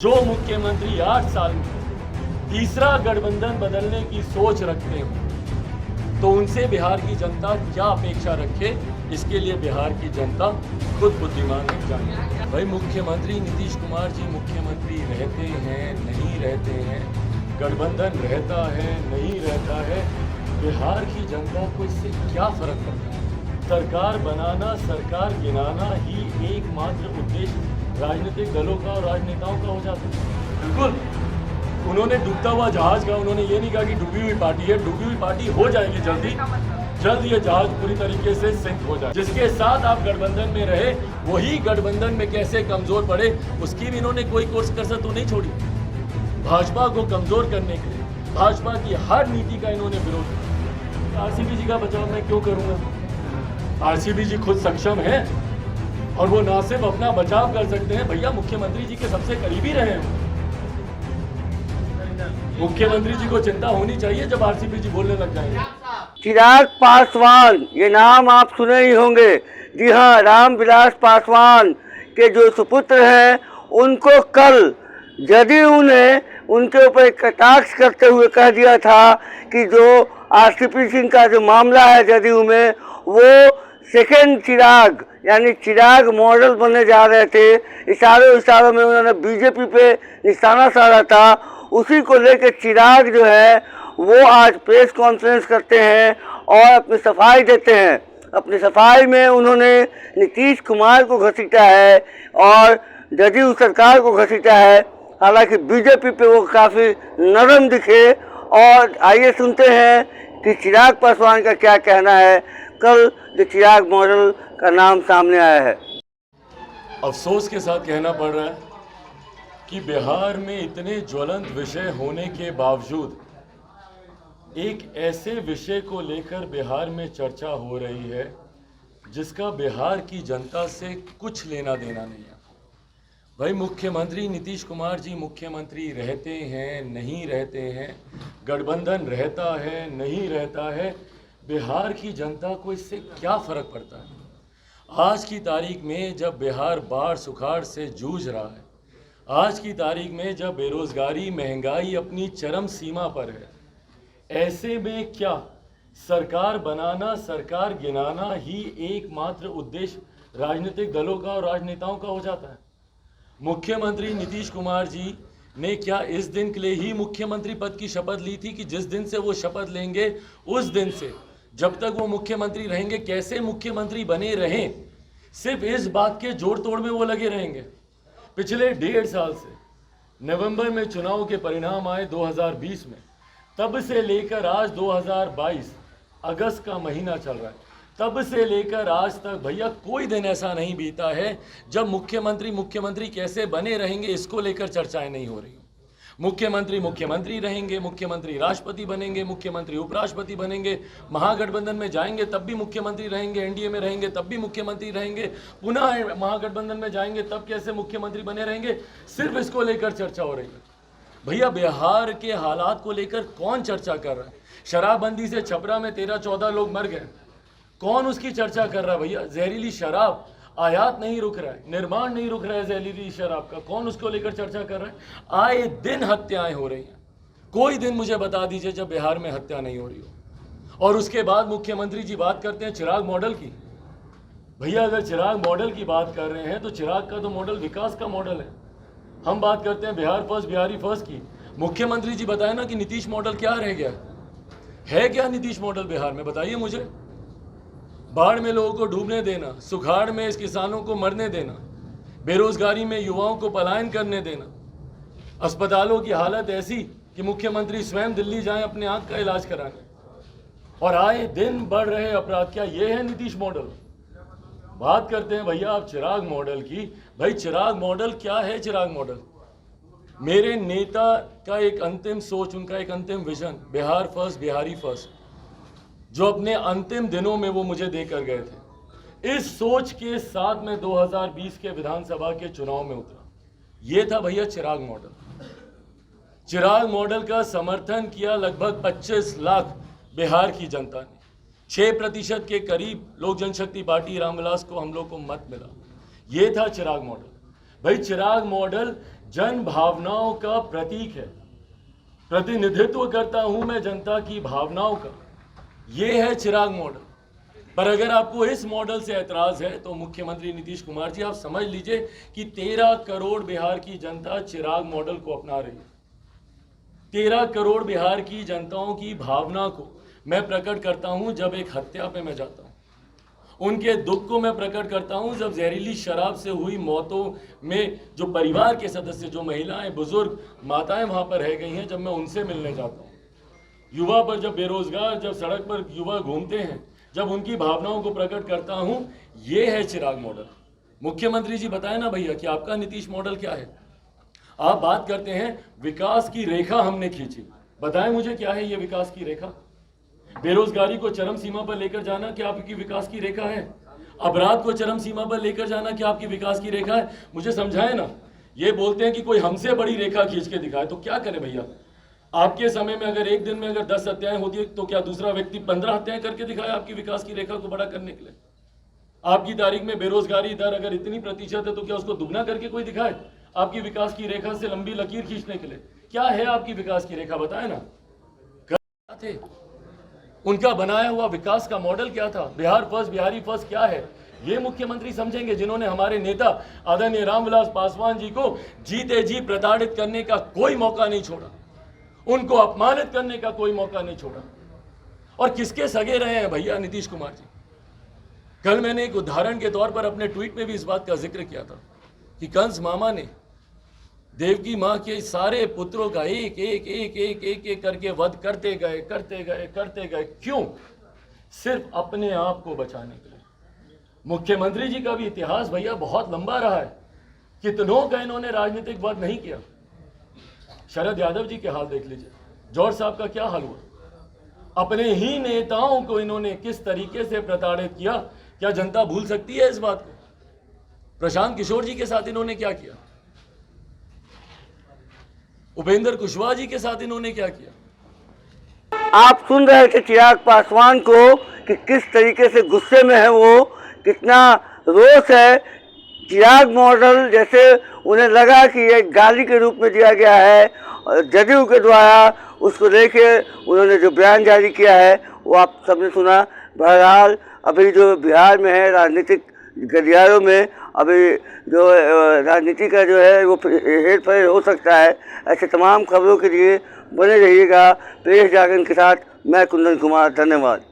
जो मुख्यमंत्री 8 साल में तीसरा गठबंधन बदलने की सोच रखते हो तो उनसे बिहार की जनता क्या अपेक्षा रखे, इसके लिए बिहार की जनता खुद बुद्धिमान है जाने। भाई मुख्यमंत्री नीतीश कुमार जी मुख्यमंत्री रहते हैं नहीं रहते हैं, गठबंधन रहता है नहीं रहता है, बिहार की जनता को इससे क्या फर्क पड़ता है। सरकार बनाना सरकार गिनाना ही एकमात्र उद्देश्य राजनीतिक दलों का और राजनेताओं का हो जाता है। बिल्कुल उन्होंने डूबता हुआ जहाज का, उन्होंने ये नहीं कहा कि डूबी हुई पार्टी है, डूबी हुई पार्टी हो जाएगी जल्द ये जहाज पूरी तरीके से सिंक हो जाए। जिसके साथ आप गठबंधन में रहे वही गठबंधन में कैसे कमजोर पड़े उसकी भी इन्होंने कोई कोर्स कसर तो नहीं छोड़ी। भाजपा को कमजोर करने के लिए भाजपा की हर नीति का इन्होंने विरोध किया। आरसीबी जी का बचाव मैं क्यों करूंगा, आरसीबी जी खुद सक्षम है और वो ना सिर्फ अपना बचाव कर सकते हैं, भैया मुख्यमंत्री जी के सबसे करीबी रहे हैं। मुख्यमंत्री जी को चिंता होनी चाहिए जब आरसीबी जी बोलने लग जाएंगे। चिराग पासवान, ये नाम आप सुने ही होंगे। जी हाँ, रामविलास पासवान के जो सुपुत्र हैं उनको कल जदयू ने उनके ऊपर कटाक्ष करते हुए कह दिया था कि जो आरसीपी सिंह का जो मामला है जदयू में, वो सेकेंड चिराग यानी चिराग मॉडल बनने जा रहे थे। इशारों में उन्होंने बीजेपी पे निशाना साधा था। उसी को लेकर चिराग जो है वो आज प्रेस कॉन्फ्रेंस करते हैं और अपनी सफाई देते हैं। अपनी सफाई में उन्होंने नीतीश कुमार को घसीटा है और जदयू सरकार को घसीटा है। हालांकि बीजेपी पे वो काफ़ी नरम दिखे। और आइए सुनते हैं कि चिराग पासवान का क्या कहना है कल जो चिराग मॉडल का नाम सामने आया है। अफसोस के साथ कहना पड़ रहा है कि बिहार में इतने ज्वलंत विषय होने के बावजूद एक ऐसे विषय को लेकर बिहार में चर्चा हो रही है जिसका बिहार की जनता से कुछ लेना देना नहीं है। भाई मुख्यमंत्री नीतीश कुमार जी मुख्यमंत्री रहते हैं नहीं रहते हैं, गठबंधन रहता है नहीं रहता है, बिहार की जनता को इससे क्या फ़र्क पड़ता है। आज की तारीख में जब बिहार बाढ़ सुखाड़ से जूझ रहा है, आज की तारीख में जब बेरोज़गारी महंगाई अपनी चरम सीमा पर है, ऐसे में क्या सरकार बनाना सरकार गिनाना ही एकमात्र उद्देश्य राजनीतिक दलों का और राजनेताओं का हो जाता है। मुख्यमंत्री नीतीश कुमार जी ने क्या इस दिन के लिए ही मुख्यमंत्री पद की शपथ ली थी कि जिस दिन से वो शपथ लेंगे उस दिन से जब तक वो मुख्यमंत्री रहेंगे कैसे मुख्यमंत्री बने रहें, सिर्फ इस बात के जोड़ तोड़ में वो लगे रहेंगे। पिछले 1.5 साल से नवंबर में चुनाव के परिणाम आए 2020 में, तब से लेकर आज 2022 अगस्त का महीना चल रहा है, तब से लेकर आज तक भैया कोई दिन ऐसा नहीं बीता है जब मुख्यमंत्री कैसे बने रहेंगे इसको लेकर चर्चाएं नहीं हो रही। मुख्यमंत्री रहेंगे, मुख्यमंत्री राष्ट्रपति बनेंगे, मुख्यमंत्री उपराष्ट्रपति बनेंगे, महागठबंधन में जाएंगे तब भी मुख्यमंत्री रहेंगे, एनडीए में रहेंगे तब भी मुख्यमंत्री रहेंगे, पुनः महागठबंधन में जाएंगे तब कैसे मुख्यमंत्री बने रहेंगे, सिर्फ इसको लेकर चर्चा हो रही है। भैया बिहार के हालात को लेकर कौन चर्चा कर रहा है। शराबबंदी से छपरा में 13-14 लोग मर गए, कौन उसकी चर्चा कर रहा है। भैया जहरीली शराब आयात नहीं रुक रहा है, निर्माण नहीं रुक रहा है जहरीली शराब का, कौन उसको लेकर चर्चा कर रहा है। आए दिन हत्याएं हो रही हैं, कोई दिन मुझे बता दीजिए जब बिहार में हत्या नहीं हो रही हो। और उसके बाद मुख्यमंत्री जी बात करते हैं चिराग मॉडल की। भैया अगर चिराग मॉडल की बात कर रहे हैं तो चिराग का तो मॉडल विकास का मॉडल है। हम बात करते हैं बिहार फर्स्ट बिहारी फर्स्ट की। मुख्यमंत्री जी बताए ना कि नीतीश मॉडल क्या रह गया है क्या नीतीश मॉडल बिहार में, बताइए मुझे। बाढ़ में लोगों को डूबने देना, सुखाड़ में इस किसानों को मरने देना, बेरोजगारी में युवाओं को पलायन करने देना, अस्पतालों की हालत ऐसी कि मुख्यमंत्री स्वयं दिल्ली जाएं अपने आंख का इलाज कराने, और आए दिन बढ़ रहे अपराध, क्या ये है नीतीश मॉडल। बात करते हैं भैया आप चिराग मॉडल की। भाई चिराग मॉडल क्या है। चिराग मॉडल मेरे नेता का एक अंतिम सोच, उनका एक अंतिम vision, Bihar first Bihari first, जो अपने अंतिम दिनों में वो मुझे देकर गए थे। इस सोच के साथ में 2020 के विधानसभा के चुनाव में उतरा। ये था भैया चिराग मॉडल। चिराग मॉडल का समर्थन किया लगभग 25 लाख बिहार की जनता ने। 6% के करीब लोक जनशक्ति पार्टी रामविलास को हम लोग को मत मिला। ये था चिराग मॉडल। भाई चिराग मॉडल जन भावनाओं का प्रतीक है, प्रतिनिधित्व करता हूं मैं जनता की भावनाओं का। ये है चिराग मॉडल। पर अगर आपको इस मॉडल से ऐतराज है तो मुख्यमंत्री नीतीश कुमार जी, आप समझ लीजिए कि 13 करोड़ बिहार की जनता चिराग मॉडल को अपना रही है। 13 करोड़ बिहार की जनताओं की भावना को मैं प्रकट करता हूं जब एक हत्या पे मैं जाता हूं, उनके दुख को मैं प्रकट करता हूं जब जहरीली शराब से हुई मौतों में जो परिवार के सदस्य, जो महिलाएं, बुजुर्ग, माताएं वहां पर रह गई हैं, जब मैं उनसे मिलने जाता हूं। युवा पर, जब बेरोजगार, जब सड़क पर युवा घूमते हैं, जब उनकी भावनाओं को प्रकट करता हूं, ये है चिराग मॉडल। मुख्यमंत्री जी बताएं ना भैया कि आपका नीतीश मॉडल क्या है। आप बात करते हैं विकास की रेखा हमने खींची, बताएं मुझे क्या है ये विकास की रेखा। बेरोजगारी को चरम सीमा पर लेकर जाना क्या आपकी विकास की रेखा है? अपराध को चरम सीमा पर लेकर जाना क्या आपकी विकास की रेखा है? मुझे समझाएं ना। ये बोलते हैं कि कोई हमसे बड़ी रेखा खींच के दिखाए, तो क्या करें भैया? आपके समय में अगर एक दिन में अगर 10 हत्याएं होती है तो क्या दूसरा व्यक्ति 15 हत्याएं करके दिखाए आपकी विकास की रेखा को बड़ा करने के लिए? आपकी तारीख में बेरोजगारी दर अगर इतनी प्रतिशत है तो क्या उसको दुगना करके कोई दिखाए आपकी विकास की रेखा से लंबी लकीर खींचने के लिए? क्या है आपकी विकास की रेखा, बताए ना। क्या थे उनका बनाया हुआ विकास का मॉडल? क्या था? बिहार फर्स्ट, बिहारी फर्स्ट क्या है? ये मुख्यमंत्री समझेंगे जिन्होंने हमारे नेता आदरणीय रामविलास पासवान जी को जीते जी प्रताड़ित करने का कोई मौका नहीं छोड़ा, उनको अपमानित करने का कोई मौका नहीं छोड़ा। और किसके सगे रहे हैं भैया नीतीश कुमार जी? कल मैंने एक उदाहरण के तौर पर अपने ट्वीट में भी इस बात का जिक्र किया था कि कंस मामा ने देवकी मां के सारे पुत्रों का एक एक एक एक एक एक करके वध करते गए करते गए करते गए। क्यों? सिर्फ अपने आप को बचाने के लिए। मुख्यमंत्री जी का भी इतिहास भैया बहुत लंबा रहा है, कितनों का इन्होंने राजनीतिक वध नहीं किया। शरद यादव जी के हाल देख लीजिए, जॉर्ज साहब का क्या हाल हुआ, अपने ही नेताओं को इन्होंने किस तरीके से प्रताड़ित किया। क्या जनता भूल सकती है इस बात को? प्रशांत किशोर जी के साथ इन्होंने क्या किया, उपेंद्र कुशवाहा जी के साथ इन्होंने क्या किया। आप सुन रहे थे चिराग पासवान को कि किस तरीके से गुस्से में है वो, कितना रोष है। चिराग मॉडल जैसे उन्हें लगा कि ये गाली के रूप में दिया गया है, और जदयू के द्वारा उसको लेके उन्होंने जो बयान जारी किया है वो आप सबने सुना। बहरहाल अभी जो बिहार में है राजनीतिक गलियारों में, अभी जो राजनीति का जो है वो हेर फेर हो सकता है। ऐसे तमाम खबरों के लिए बने रहिएगा प्रेस जागरण के साथ। मैं कुंदन कुमार, धन्यवाद।